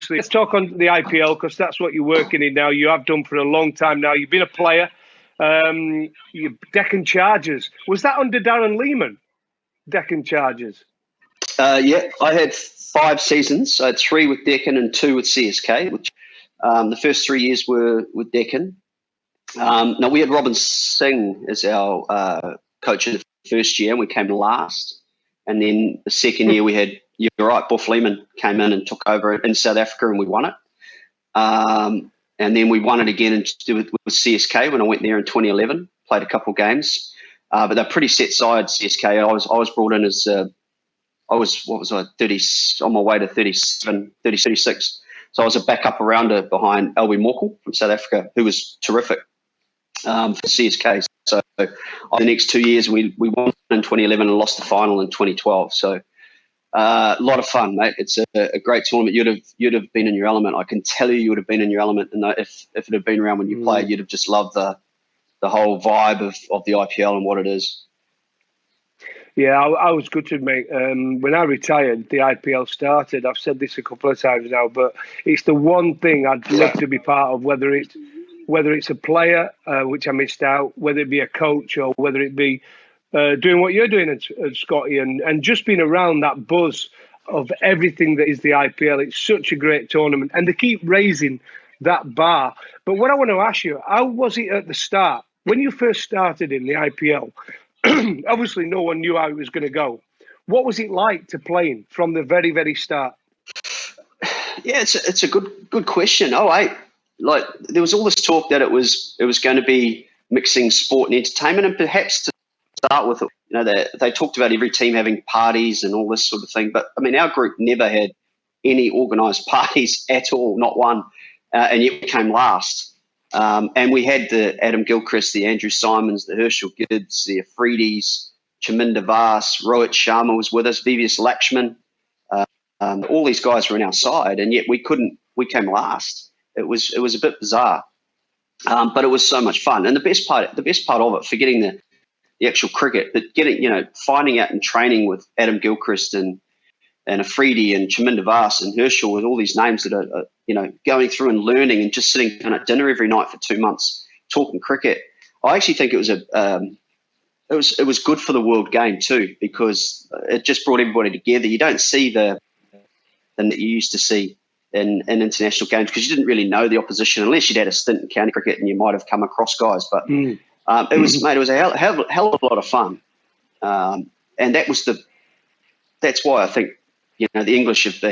obviously. Let's talk on the IPL because that's what you're working in now. You have done for a long time now. You've been a player. Your Deccan Chargers. Was that under Darren Lehman? Deccan Chargers. Yeah, I had 5 seasons. I had 3 with Deccan and 2 with CSK, which the first 3 years were with Deccan. Now, we had Robin Singh as our coach in the first year, and we came last. And then the second year we had, you're right, Buff Lehman came in and took over in South Africa, and we won it. And then we won it again with CSK when I went there in 2011, played a couple of games. But they're pretty set side, CSK. I was brought in as, 30, on my way to 36. So I was a backup rounder behind Albie Morkel from South Africa, who was terrific for CSK. So the next 2 years, we won in 2011 and lost the final in 2012. So a lot of fun, mate. It's a great tournament. You'd have been in your element. I can tell you would have been in your element. And if it had been around when you played, you'd have just loved the whole vibe of the IPL and what it is. Yeah, I was gutted, mate. When I retired, the IPL started. I've said this a couple of times now, but it's the one thing I'd love to be part of, whether it's a player, which I missed out, whether it be a coach or whether it be doing what you're doing at Scotty and just being around that buzz of everything that is the IPL. It's such a great tournament, and they keep raising that bar. But what I want to ask you, how was it at the start? When you first started in the IPL, obviously no one knew how it was going to go. What was it like to playing from the very, very start? Yeah, it's a good question. Like there was all this talk that it was going to be mixing sport and entertainment, and perhaps to start with, they talked about every team having parties and all this sort of thing. But I mean, our group never had any organised parties at all, not one, and yet we came last. And we had the Adam Gilchrist, the Andrew Simons, the Herschel Gidds, the Afridis, Chaminda Vas, Rohit Sharma was with us, Vivius Lakshman. All these guys were on our side, and yet we came last. It was a bit bizarre, but it was so much fun. And the best part of it, forgetting the actual cricket, but finding out and training with Adam Gilchrist and Afridi and Chaminda Vas and Herschel with all these names that are going through and learning and just sitting down at dinner every night for 2 months talking cricket. I actually think it was good for the world game too, because it just brought everybody together. You don't see the that you used to see in international games because you didn't really know the opposition unless you'd had a stint in county cricket and you might have come across guys. But it was a hell of a lot of fun, and that's why I think the English have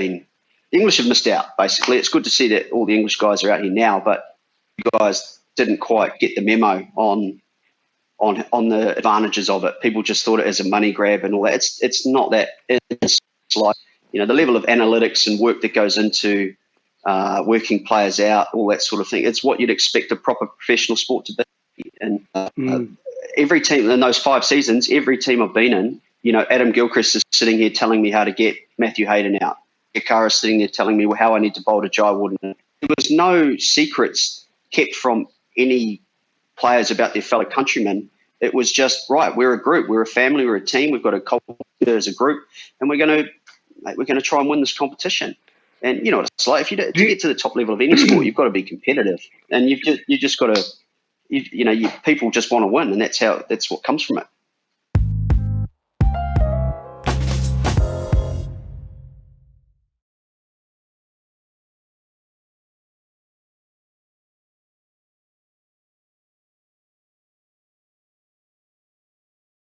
missed out. Basically, it's good to see that all the English guys are out here now, but you guys didn't quite get the memo on the advantages of it. People just thought it as a money grab and all that. It's not that. It's like the level of analytics and work that goes into working players out, all that sort of thing. It's what you'd expect a proper professional sport to be. And every team in those 5 seasons, every team I've been in, Adam Gilchrist is sitting here telling me how to get Matthew Hayden out. Ikara is sitting there telling me how I need to bowl to Jai Wood. There was no secrets kept from any players about their fellow countrymen. It was just, right, we're a group, we're a family, we're a team, we've got a culture as a group, and we're going to try and win this competition. And you know what it's like, to get to the top level of any sport, you've got to be competitive, and you just got to, people just want to win, and that's what comes from it.